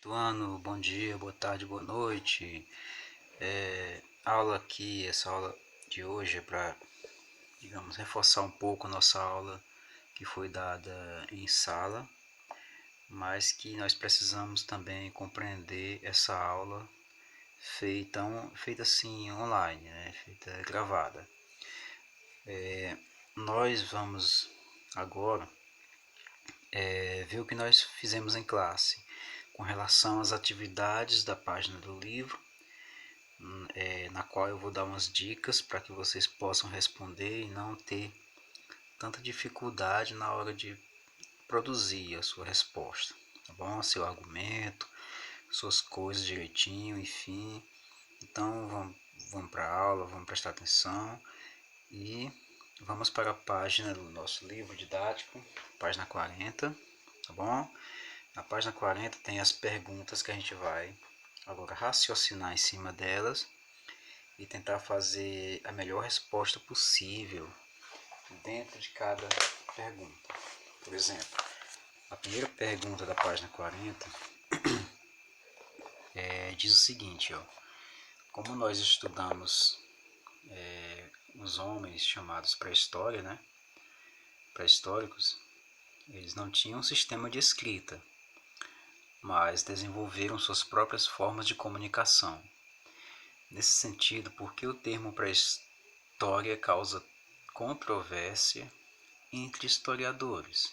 Ano, bom dia, boa tarde, boa noite. Aula aqui, essa aula de hoje é para, digamos, reforçar um pouco a nossa aula que foi dada em sala, mas que nós precisamos também compreender essa aula feita assim online, né? Feita gravada. Nós vamos agora ver o que nós fizemos em classe com relação às atividades da página do livro, na qual eu vou dar umas dicas para que vocês possam responder e não ter tanta dificuldade na hora de produzir a sua resposta, tá bom? Seu argumento, suas coisas direitinho, enfim. Então vamos para a aula, vamos prestar atenção e vamos para a página do nosso livro didático, página 40, tá bom? Na página 40 tem as perguntas que a gente vai agora raciocinar em cima delas e tentar fazer a melhor resposta possível dentro de cada pergunta. Por exemplo, a primeira pergunta da página 40 diz o seguinte, ó: como nós estudamos os homens chamados pré-história, né? Pré-históricos, eles não tinham um sistema de escrita, mas desenvolveram suas próprias formas de comunicação. Nesse sentido, por que o termo pré-história causa controvérsia entre historiadores?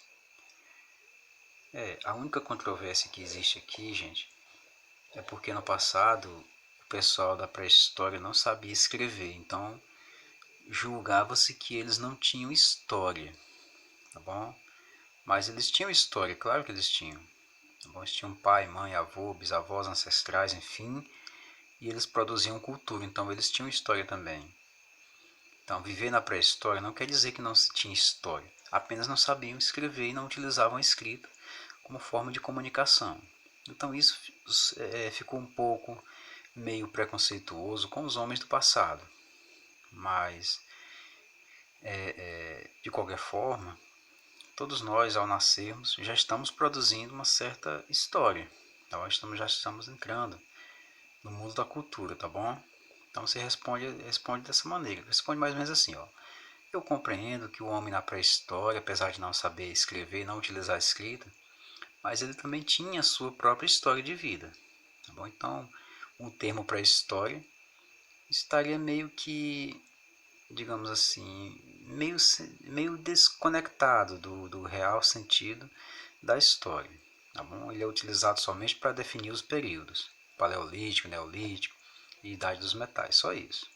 A única controvérsia que existe aqui, gente, é porque no passado o pessoal da pré-história não sabia escrever, então julgava-se que eles não tinham história, tá bom? Mas eles tinham história, claro que eles tinham. Tá bom? Eles tinham pai, mãe, avô, bisavós, ancestrais, enfim, e eles produziam cultura, então eles tinham história também. Então, viver na pré-história não quer dizer que não se tinha história, apenas não sabiam escrever e não utilizavam a escrita como forma de comunicação. Então isso ficou um pouco meio preconceituoso com os homens do passado, mas de qualquer forma, todos nós ao nascermos já estamos produzindo uma certa história, então já estamos entrando no mundo da cultura, tá bom? Então você responde dessa maneira, responde mais ou menos assim, ó: eu compreendo que o homem na pré-história, apesar de não saber escrever e não utilizar a escrita, mas ele também tinha a sua própria história de vida, tá bom? Então, um termo pré-história estaria meio que, digamos assim, meio desconectado do real sentido da história, tá bom? Ele é utilizado somente para definir os períodos: paleolítico, neolítico e idade dos metais, só isso.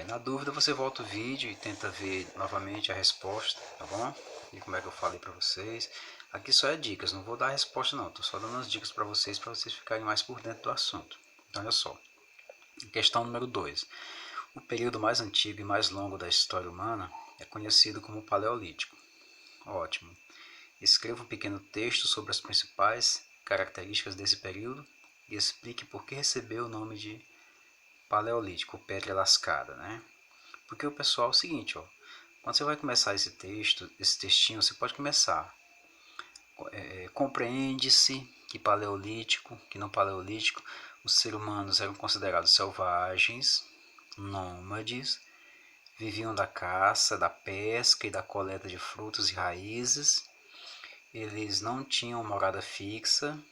Na dúvida, você volta o vídeo e tenta ver novamente a resposta, tá bom? E como é que eu falei para vocês. Aqui só é dicas, não vou dar a resposta não, tô só dando as dicas para vocês ficarem mais por dentro do assunto. Então, olha só. Questão número 2. O período mais antigo e mais longo da história humana é conhecido como Paleolítico. Ótimo. Escreva um pequeno texto sobre as principais características desse período e explique por que recebeu o nome de Paleolítico, pedra lascada, né? Porque o pessoal é o seguinte, ó, quando você vai começar esse texto, esse textinho, você pode começar. Compreende-se que no Paleolítico os seres humanos eram considerados selvagens, nômades, viviam da caça, da pesca e da coleta de frutos e raízes. Eles não tinham morada fixa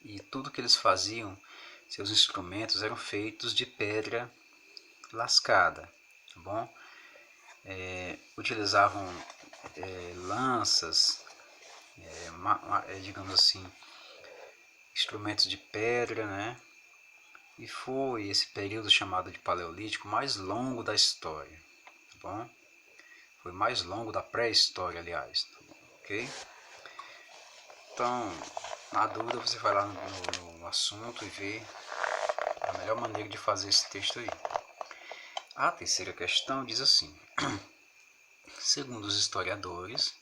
e tudo que eles faziam, seus instrumentos eram feitos de pedra lascada, tá bom? Utilizavam lanças, digamos assim, instrumentos de pedra, né? E foi esse período chamado de Paleolítico mais longo da história, tá bom? Foi mais longo da pré-história, aliás, tá bom? Ok? Então, na dúvida, você vai lá no assunto e vê a melhor maneira de fazer esse texto aí. A terceira questão diz assim: segundo os historiadores,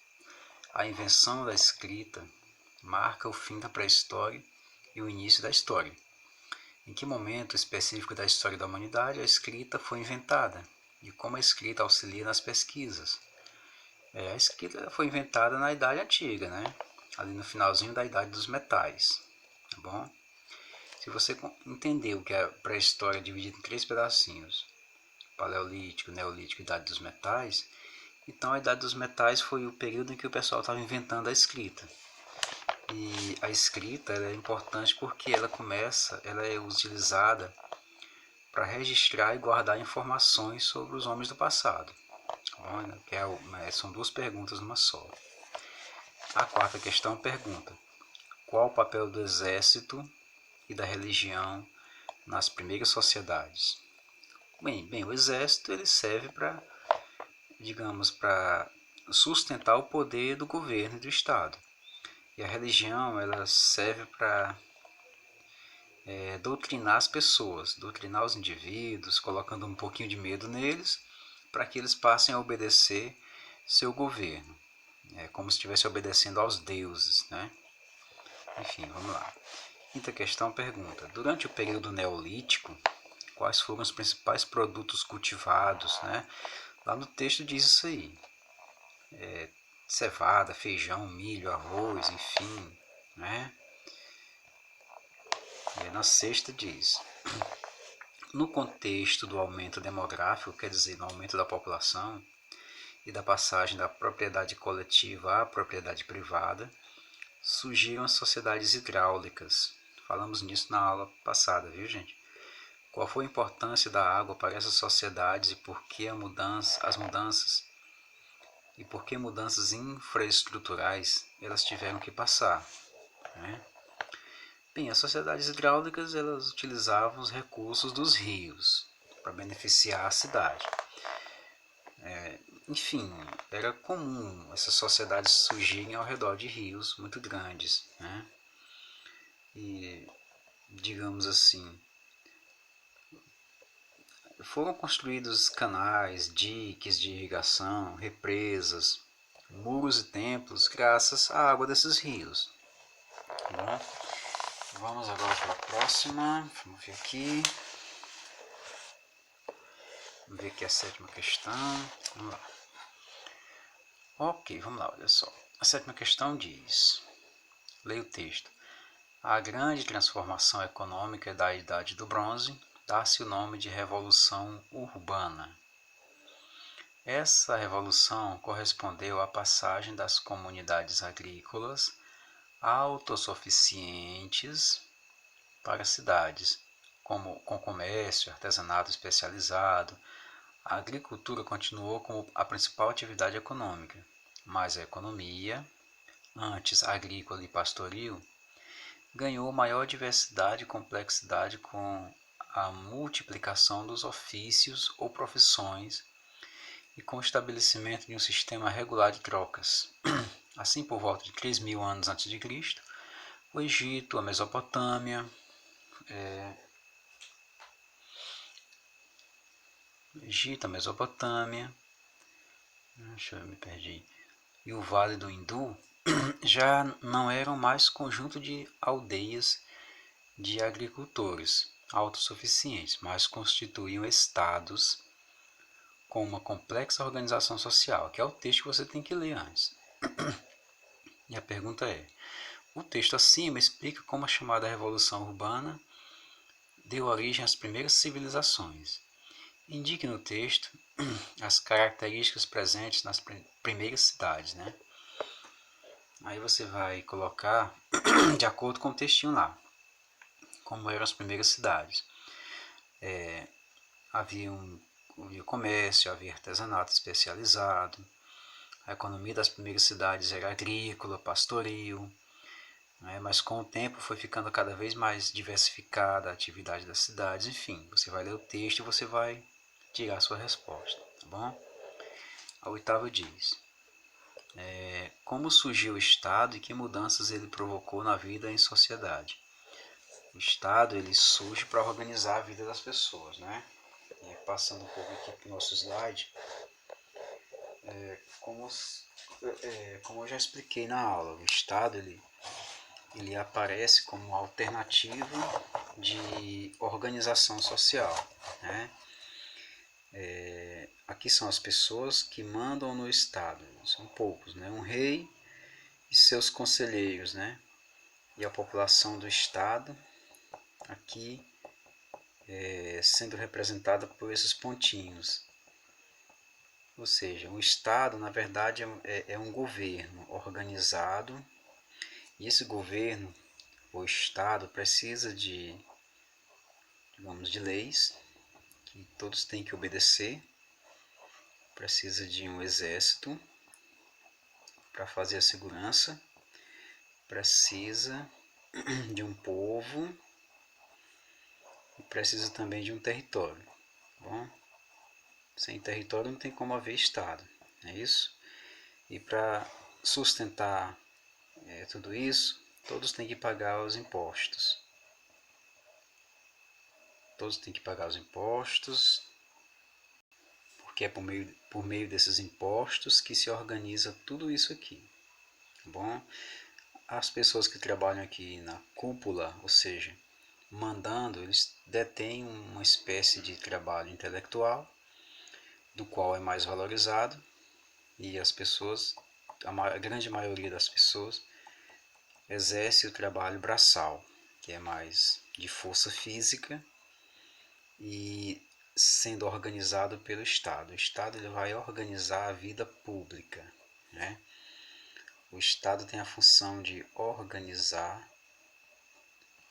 a invenção da escrita marca o fim da pré-história e o início da história. Em que momento específico da história da humanidade a escrita foi inventada e como a escrita auxilia nas pesquisas? A escrita foi inventada na Idade Antiga, né? Ali no finalzinho da Idade dos Metais. bom? Se você entender o que é a pré-história dividida em 3 pedacinhos, Paleolítico, Neolítico e Idade dos Metais, então a Idade dos Metais foi o período em que o pessoal estava inventando a escrita. E a escrita ela é importante porque ela é utilizada para registrar e guardar informações sobre os homens do passado. São 2 perguntas numa só. A quarta questão pergunta: qual o papel do exército e da religião nas primeiras sociedades? Bem, o exército ele serve para, digamos, para sustentar o poder do governo e do Estado. E a religião ela serve para doutrinar as pessoas, doutrinar os indivíduos, colocando um pouquinho de medo neles, para que eles passem a obedecer seu governo. É como se estivesse obedecendo aos deuses, né? Enfim, vamos lá. Quinta questão pergunta: durante o período neolítico, quais foram os principais produtos cultivados, né? Lá no texto diz isso aí. Cevada, feijão, milho, arroz, enfim, né? E na sexta diz: no contexto do aumento demográfico, quer dizer, no aumento da população e da passagem da propriedade coletiva à propriedade privada, surgiram as sociedades hidráulicas. Falamos nisso na aula passada, viu, gente? Qual foi a importância da água para essas sociedades e por que mudanças infraestruturais elas tiveram que passar, né? Bem, as sociedades hidráulicas elas utilizavam os recursos dos rios para beneficiar a cidade. Enfim, era comum essas sociedades surgirem ao redor de rios muito grandes, né? E, digamos assim, foram construídos canais, diques de irrigação, represas, muros e templos graças à água desses rios. Bom, vamos agora para a próxima. Vamos ver aqui. Vamos ver aqui a sétima questão. Vamos lá. Ok, vamos lá, olha só. A sétima questão diz: leia o texto. A grande transformação econômica da Idade do Bronze dá-se o nome de Revolução Urbana. Essa revolução correspondeu à passagem das comunidades agrícolas autossuficientes para cidades, com comércio, artesanato especializado. A agricultura continuou como a principal atividade econômica, mas a economia, antes agrícola e pastoril, ganhou maior diversidade e complexidade com a multiplicação dos ofícios ou profissões e com o estabelecimento de um sistema regular de trocas. Assim, por volta de 3.000 anos antes de Cristo, o Egito, a Mesopotâmia, me perdi, e o Vale do Hindu já não eram mais conjunto de aldeias de agricultores autossuficientes, mas constituíam estados com uma complexa organização social, que é o texto que você tem que ler antes. E a pergunta é: o texto acima explica como a chamada Revolução Urbana deu origem às primeiras civilizações. Indique no texto as características presentes nas primeiras cidades, né? Aí você vai colocar de acordo com o textinho lá, como eram as primeiras cidades. Havia comércio, havia artesanato especializado, a economia das primeiras cidades era agrícola, pastoril, né? Mas com o tempo foi ficando cada vez mais diversificada a atividade das cidades. Enfim, você vai ler o texto e você vai tirar a sua resposta, tá bom? A oitava diz: como surgiu o Estado e que mudanças ele provocou na vida em sociedade? O Estado ele surge para organizar a vida das pessoas, né? Passando um pouco aqui para o nosso slide, como eu já expliquei na aula, o Estado ele aparece como uma alternativa de organização social, né? Aqui são as pessoas que mandam no Estado, são poucos, né? Um rei e seus conselheiros, né? e a população do estado, aqui sendo representada por esses pontinhos. Ou seja, o estado, na verdade, é um governo organizado, e esse governo, o estado, precisa de, digamos, de leis que todos têm que obedecer, precisa de um exército para fazer a segurança, precisa de um povo e precisa também de um território. Bom, sem território não tem como haver estado, não é isso? E para sustentar tudo isso, todos têm que pagar os impostos. Todos têm que pagar os impostos, porque é por meio desses impostos que se organiza tudo isso aqui. Tá bom? As pessoas que trabalham aqui na cúpula, ou seja, mandando, eles detêm uma espécie de trabalho intelectual, do qual é mais valorizado, e as pessoas, a grande maioria das pessoas, exerce o trabalho braçal, que é mais de força física e sendo organizado pelo Estado. O Estado ele vai organizar a vida pública, né? O Estado tem a função de organizar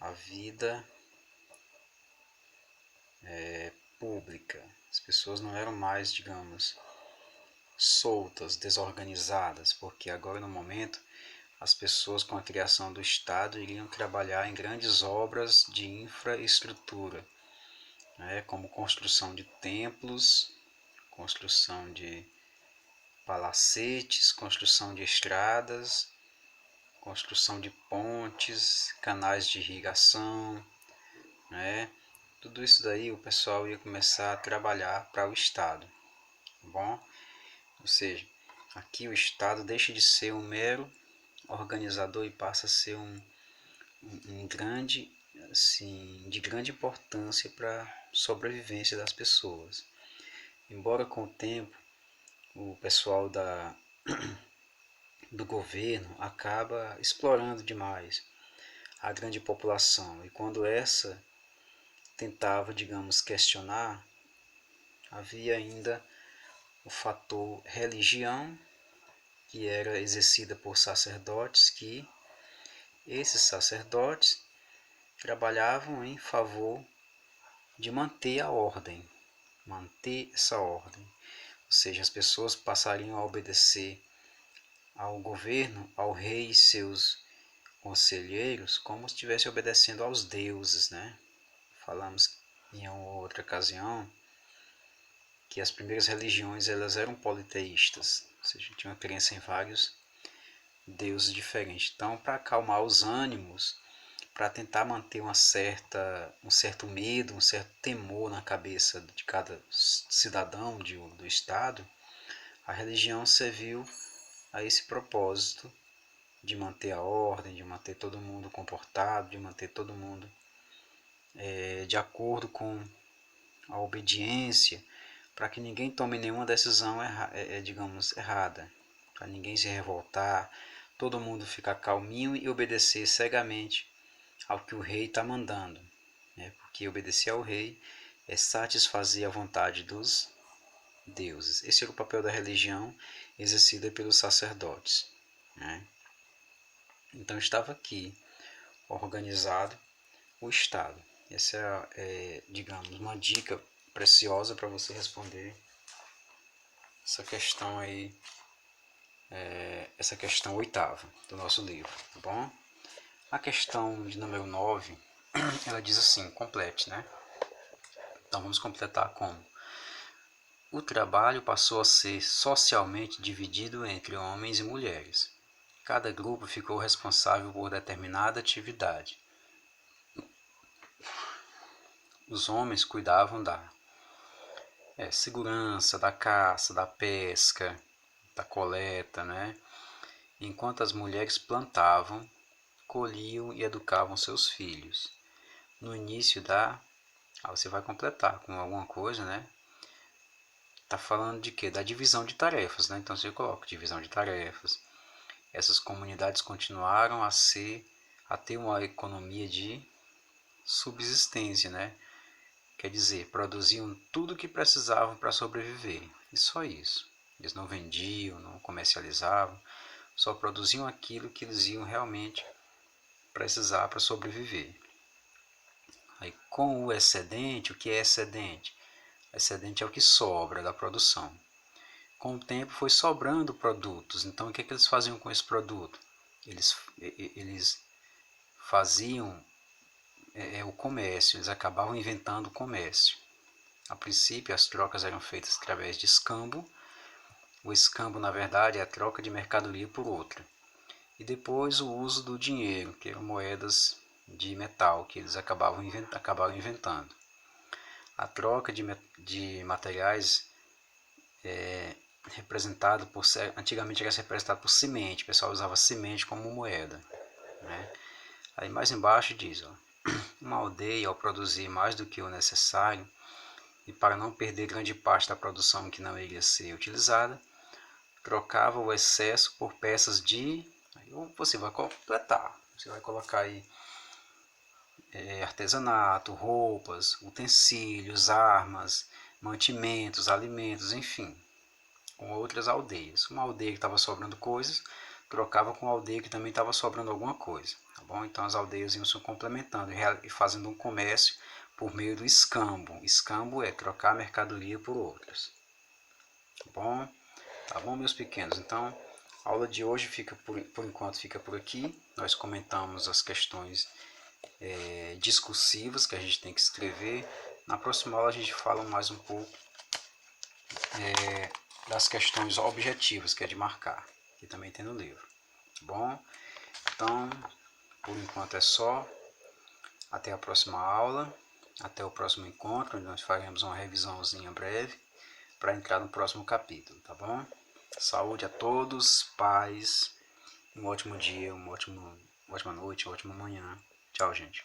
a vida pública. As pessoas não eram mais, digamos, soltas, desorganizadas, porque agora no momento as pessoas com a criação do Estado iriam trabalhar em grandes obras de infraestrutura, né, como construção de templos, construção de palacetes, construção de estradas, construção de pontes, canais de irrigação, né? Tudo isso daí o pessoal ia começar a trabalhar para o Estado, tá bom? Ou seja, aqui o Estado deixa de ser um mero organizador e passa a ser um grande, assim, de grande importância para a sobrevivência das pessoas. Embora com o tempo o pessoal do governo acaba explorando demais a grande população, e quando essa tentava, digamos, questionar, havia ainda o fator religião, que era exercida por sacerdotes, que esses sacerdotes trabalhavam em favor de manter a ordem, manter essa ordem. Ou seja, as pessoas passariam a obedecer ao governo, ao rei e seus conselheiros, como se estivesse obedecendo aos deuses, né? Falamos em outra ocasião que as primeiras religiões elas eram politeístas, ou seja, tinha uma crença em vários deuses diferentes. Então, para acalmar os ânimos, para tentar manter um certo medo, um certo temor na cabeça de cada cidadão do Estado, a religião serviu a esse propósito de manter a ordem, de manter todo mundo comportado, de manter todo mundo de acordo com a obediência, para que ninguém tome nenhuma decisão digamos, errada, para ninguém se revoltar, todo mundo ficar calminho e obedecer cegamente ao que o rei está mandando, né? Porque obedecer ao rei é satisfazer a vontade dos deuses. Esse era o papel da religião exercida pelos sacerdotes, né? Então estava aqui organizado o Estado. Essa digamos, uma dica preciosa para você responder essa questão aí, essa questão oitava do nosso livro, tá bom? A questão de número 9, ela diz assim, complete, né? Então vamos completar como? O trabalho passou a ser socialmente dividido entre homens e mulheres. Cada grupo ficou responsável por determinada atividade. Os homens cuidavam da segurança, da caça, da pesca, da coleta, né? Enquanto as mulheres plantavam, colhiam e educavam seus filhos. No início você vai completar com alguma coisa, né? Tá falando de quê? Da divisão de tarefas, né? Então você coloca divisão de tarefas. Essas comunidades continuaram a a ter uma economia de subsistência, né? Quer dizer, produziam tudo o que precisavam para sobreviver, e só isso. Eles não vendiam, não comercializavam, só produziam aquilo que eles iam realmente precisar para sobreviver. Aí, com o excedente, o que é excedente? Excedente é o que sobra da produção. Com o tempo foi sobrando produtos, então o que, é que eles faziam com esse produto? Eles faziam o comércio, eles acabavam inventando o comércio. A princípio, as trocas eram feitas através de escambo. O escambo, na verdade, é a troca de mercadoria por outra. E depois o uso do dinheiro, que eram moedas de metal, que eles acabaram inventando. A troca de materiais representado por... Antigamente era representado por semente, o pessoal usava semente como moeda, né? Aí mais embaixo diz, ó, uma aldeia, ao produzir mais do que o necessário, e para não perder grande parte da produção que não iria ser utilizada, trocava o excesso por peças de... Aí você vai completar, você vai colocar aí artesanato, roupas, utensílios, armas, mantimentos, alimentos, enfim, com outras aldeias. Uma aldeia que estava sobrando coisas, trocava com uma aldeia que também estava sobrando alguma coisa, tá bom? Então as aldeias iam se complementando e fazendo um comércio por meio do escambo. Escambo é trocar a mercadoria por outras, tá bom? Tá bom, meus pequenos? Então, a aula de hoje fica por enquanto fica por aqui. Nós comentamos as questões discursivas que a gente tem que escrever. Na próxima aula a gente fala mais um pouco das questões objetivas, que é de marcar, que também tem no livro. Tá bom? Então, por enquanto é só. Até a próxima aula. Até o próximo encontro, onde nós faremos uma revisãozinha breve para entrar no próximo capítulo, tá bom? Saúde a todos, paz, um ótimo dia, uma ótima noite, uma ótima manhã. Tchau, gente.